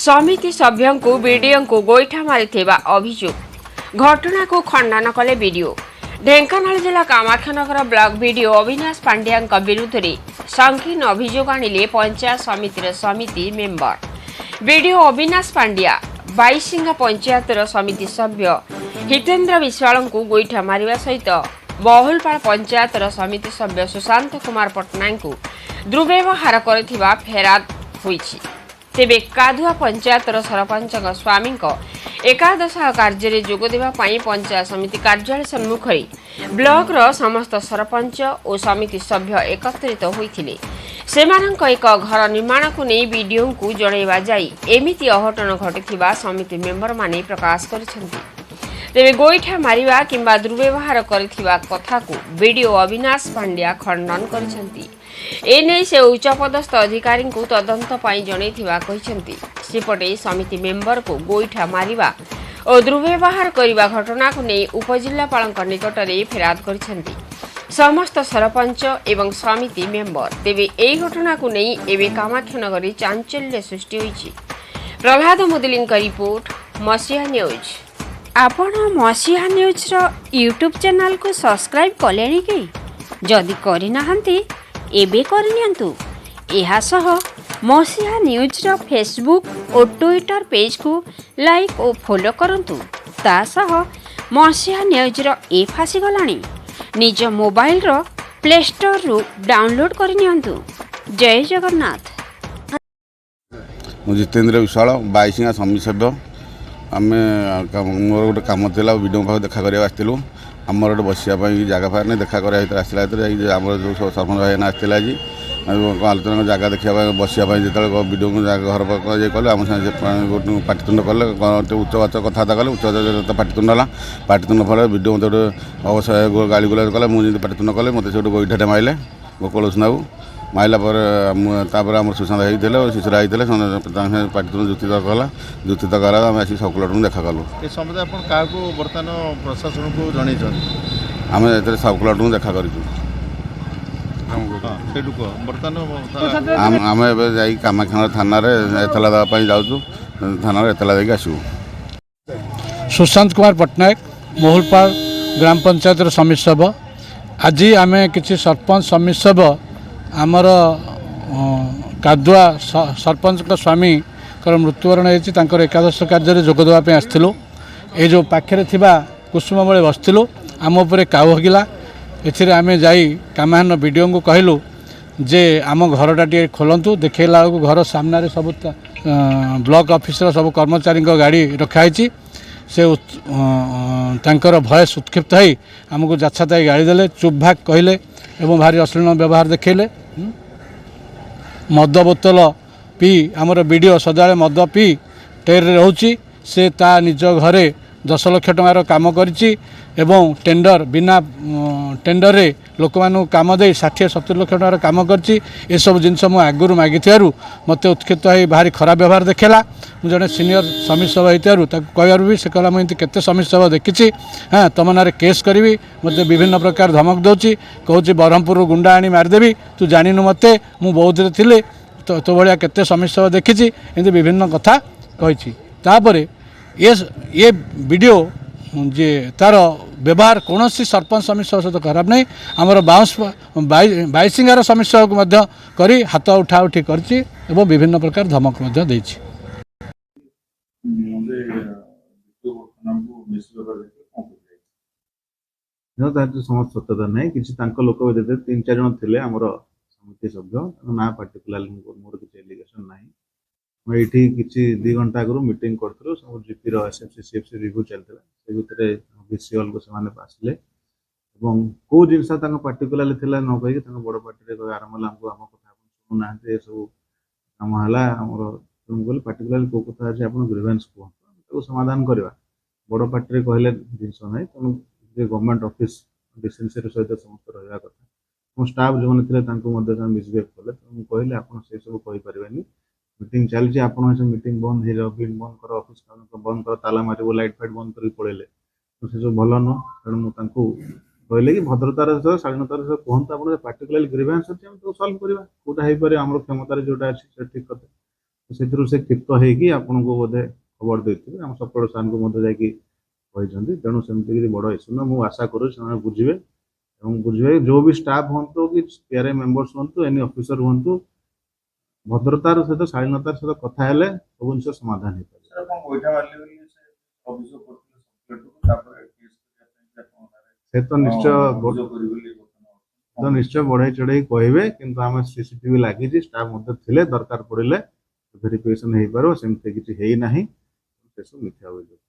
समिति सभ्यों को वीडियो को गोईठा मारिथिबा अभियोग घटना को खंडन कले वीडियो ढेंकानाल जिला कामाख्यानगर ब्लॉक वीडियो अविनाश पांड्या विरुद्ध में संगीन अभियोग आनिले पंचायत समितिर समिति मेंबर वीडियो अविनाश पांड्या बाईसिंगा पंचायतर समिति सभ्य हितेन्द्र विश्वाल को गोईठा मारिबा सहित बहुलपाड़ पंचायतर समिति सभ्य सुशांत कुमार पट्टनायक को दुर्व्यवहार करथिबा फेराद होईछि। तेबे काधुआ पंचायतर सरपंच स्वामी एकादश कार्य जोग देवा पंचायत समिति कार्यालय सम्मुख ब्लॉक समस्त सरपंच और समिति सभ्य एकत्रित होइथिले। सेमानंक एक घर निर्माण को नहीं वीडियो को जणैबा जाई एमिति अघटन घटिथिबा समिति मेंबर माने प्रकाश करिसेंति। तेबे गोईठा मारिबा किंबा दुर्व्यवहार करिथिबा कथा को वीडियो अविनाश पांड्या खंडन करिसेंति। एने से उच्चपदस्थ अधिकारी को तदंत जनइथिबा कहिसेंति। सेपटे समिति मेंबर को गोईठा मारिबा और दुर्व्यवहार करिबा घटना को नहीं उपजिल्लापाल निकट में फेराद करिसेंति समस्त सरपंच एवं समिति मेंबर। तेबे एई घटना को नहीं एवं कामाख्यानगर चांचल्य सृष्टि होइछि। प्रहलाद मुदलिंग रिपोर्ट मसीहा न्यूज। आपण मसीहा न्यूज रो यूट्यूब चैनल को सब्सक्राइब कलेनी कि जदि करि नाहंती एबे करनियंतु। एहा सह मसीहा न्यूज रो फेसबुक और ट्विटर पेज को लाइक और फॉलो करंतु। ता सह मसीहा न्यूज रो ऐप आसी गलानी निज मोबाइल रो प्ले स्टोर रु डाउनलोड करनियंतु। जय जगन्नाथ। मुझे जितेन्द्र विश्वाल बाईसिंगा समिति सभ्य आम मोर गोटे कम था वीडियो पाख देखा करने आसलु आमर गोटे बसापी जगह पार नहीं देखा आसला आम जो सरपंच भाई आसते आज आलोचना जगह देखा बसापी जो वीडियो घर कले आम सागे पाटितुंड कले उच्च बाच कथा कले उच्च पाटितुंड है पाटितुंड फल वीडियो मत अवश्य गाड़ी गुला कले मुझे पाटितुंड कले मत से गोईठा मारे गोकुल सुनाबू माइला आम सुशांत भाई शिशुरा होते पाटितुंड जुक्ति तर्क है जुक्ति तर्क है आम आसिक सब कलेक्टर देखा कलु बर्तमान प्रशासन को जन आम सब कलेक्टर देखा करूँ आम एवं कामाख्यानगर थाना एतला देवाई जाऊँ थाना एतला देके आसू। सुशांत कुमार पट्टनायक बहुलपाड़ ग्राम पंचायत समिति सभ्य आज आम कि सरपंच समिति सभ्य आमर कादुआ सरपंच स्वामी मृत्युवरण होती एकादश कार्य जोग देवाई आसलु। ये जो पाखे कुसुम बड़े बसलु आम उपर काऊ हगिला एथिरे आमे जाई कामाहन वीडियो को कहलु जे आम घरटा टे खोलतु देखला बेलू घर सामने सब ब्लॉक ऑफिसर सब कर्मचारी गाड़ी रखाई से तांकर भयस उत्क्षिप्त हो आमको जाछाताई गाड़ी देले चुप भाग कहले एवं भारी अश्लील व्यवहार देखले। मद बोतल पी आमर वीडियो सदाले मद पी टेर रोची से ता निज घरे 10 लाख टंकार काम करिछि एवं टेंडर बिना टेंडर रे लोक मानु काम दे 60-70 लाख टंकार काम करछि। ए सब जिनस मु आगुरु मागिथियारु मते उत्क्षिप्त होई भारी खराब व्यवहार देखेला। मु जने सीनियर समिति सभा हितारु ताको कहयारु भी से कहला मु केते समिति सभा देखिछि हां तम नारे केस करबी मते विभिन्न प्रकार धमक दोछि कहूछि बरहमपुर गुंडा आनी मार देबी तू जानिनु मते मु बहुत रे थिले तो भलिया केते समिति सभा देखिछि एंते विभिन्न कथा कहिछि। तापरे ये वीडियो जे तार व्यवहार कौन सरपंच समिति सभा सहित खराब नहीं आमर बाईसिंगार समिति सभा को करी हाथ उठा उठी करछि एवं विभिन्न प्रकार धमक देछि। समस्त सत्यता नहीं कि लोक 3-4 जन थे आमर समिति सभ्य ना पार्टिकुलर मोर किसी एलिगेशन ना ये किसी 2 घंटा आगु मीटिंग करूँ सब जीपी एसएफसी सीएफसी रिव्यू चलता से भितर विसीएल को आसिले कौ जिनस पार्टिकुलर थी न कहीकि बड़ पार्टी आरंभ आमको आम कथा शुणुना सब कम है आमर पार्टिकुलर कौ कथा अच्छे आप ग्रीवेन्स कहूँ समाधान करवा बड़ पार्टी कहले जिनस ना तेणु गवर्नमेंट ऑफिस डिसेंसी सहित समस्त रहा कथा स्टाफ जो मैंने मिसबिहेव कले कहले आप सब कहींपारे मीटिंग चलती आप मीटिंग बंद हो बंद कर ऑफिस बंद कर ताला मार लाइट फाइट बंद कर पड़े तो से सब भल नुह तेणु मुझे कहले कि भद्रतार सह शालीनतार सह कहतु आप पार्टिकुलर ग्रीवेन्स अच्छे सल्व करवा कौटा हो पारे आम क्षमतार जोटा अच्छे ठीक कथा ସେଥିରୁ ସେ କ୍ଷିପ୍ତ ହେଇକି ଆପଣଙ୍କୁ ବୋଧେ ଖବର ଦେଇଥିବେ। ଆମ ସପୋର୍ଟ ସାର୍ଙ୍କୁ ମଧ୍ୟ ଯାଇକି କହିଛନ୍ତି। ତେଣୁ ସେମିତି କିଛି ବଡ଼ ଇସ୍ୟୁ ନୁହଁ। ମୁଁ ଆଶା କରୁଛି ସେମାନେ ବୁଝିବେ ଏବଂ ବୁଝିବେ ଯେଉଁ ବି ଷ୍ଟାଫ୍ ହୁଅନ୍ତୁ କି ପିଆର୍ଆଇ ମେମ୍ବର୍ସ ହୁଅନ୍ତୁ, ଏନି ଅଫିସର ହୁଅନ୍ତୁ, ଭଦ୍ରତାର ସହିତ ଶାଳୀନତାର ସହିତ କଥା ହେଲେ ସବୁ ଜିନିଷ ସମାଧାନ ହେଇପାରିବ। ସେ ତ ନିଶ୍ଚୟ ବଢେଇ ଚଢେଇ କହିବେ, କିନ୍ତୁ ଆମେ ସିସିଟିଭି ଲାଗିଛି, ଷ୍ଟାଫ୍ ମଧ୍ୟ ଥିଲେ, ଦରକାର ପଡ଼ିଲେ ଭେରିଫିକେସନ ହେଇପାରିବ। ସେମିତି କିଛି ହେଇନାହିଁ, ସେସବୁ ମିଥ୍ୟା ଅଭିଯୋଗ।